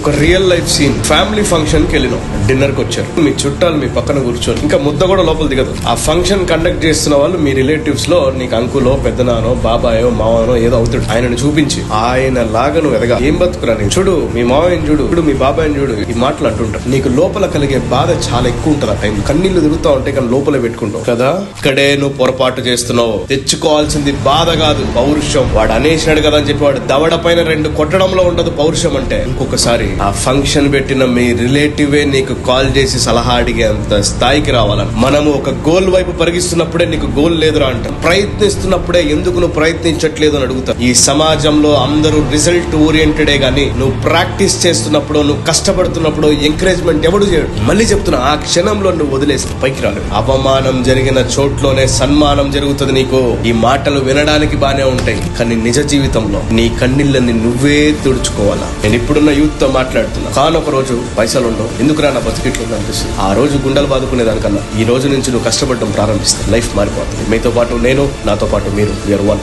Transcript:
ఒక real life scene. Family function కి వెళ్ళినాం, డిన్నర్ కి వచ్చారు. మీ చుట్టాలు మీ పక్కన కూర్చొని ఇంకా ముద్ద కూడా లోపల దిగదు. ఆ ఫంక్షన్ కండక్ట్ చేస్తున్న వాళ్ళు మీ రిలేటివ్స్ లో నీకు అంకులో పెద్దనానో బాబాయో మావనో ఏదో అవుతాడు. ఆయనను చూపించి ఆయన లాగా నువ్వు ఎదగా. ఏం బతుకురా నేను, చూడు మీ మావయ్యని చూడు, చూడు మీ బాబాయ్ని చూడు, ఈ మాటలు అంటుంటారు. నీకు లోపల కలిగే బాధ చాలా ఎక్కువ ఉంటుంది. ఆ టైం కన్నీళ్లు తిరుగుతా ఉంటాయి కానీ లోపల పెట్టుకుంటావు కదా. ఇక్కడే నువ్వు పొరపాటు చేస్తున్నావు. తెచ్చుకోవాల్సింది బాధ కాదు, పౌరుషం. వాడు అనేసినాడు కదా అని చెప్పి వాడు దవడ పైన 2 కొట్టడంలో ఉండదు పౌరుషం అంటే. ఇంకొకసారి ఆ ఫంక్షన్ పెట్టిన మీ రిలేటివే నీకు కాల్ చేసి సలహా అడిగేంత స్థాయికి రావాలని. మనము ఒక గోల్ వైపు పరిగిస్తున్నప్పుడే నీకు గోల్ లేదురా అంటాం. ప్రయత్నిస్తున్నప్పుడే ఎందుకు నువ్వు ప్రయత్నించట్లేదు అని అడుగుతా. ఈ సమాజంలో అందరూ రిజల్ట్ ఓరియంటెడే గానీ నువ్వు ప్రాక్టీస్ చేస్తున్నప్పుడు, నువ్వు కష్టపడుతున్నప్పుడు ఎంకరేజ్మెంట్ ఎవడు చేయడు. మళ్ళీ చెప్తున్నా, ఆ క్షణంలో నువ్వు వదిలేసి పైకి రాలేదు. అవమానం జరిగిన చోట్లోనే సన్మానం జరుగుతుంది నీకు. ఈ మాటలు వినడానికి బానే ఉంటాయి కానీ నిజ జీవితంలో నీ కన్నీళ్ళని నువ్వే తుడుచుకోవాలా. నేను ఇప్పుడున్న యూత్ తో మాట్లాడుతున్నా. కానొక రోజు పైసలు ఉండవు, ఎందుకు రా నా బతికిట్లు అనిపిస్తుంది. ఆ రోజు గుండెలు బాదుకునే దానికన్నా ఈ రోజు నుంచి నువ్వు కష్టపడడం ప్రారంభిస్తే లైఫ్ మారిపోతుంది. మీతో పాటు నేను, నాతో పాటు మీరు, వీఆర్ వన్.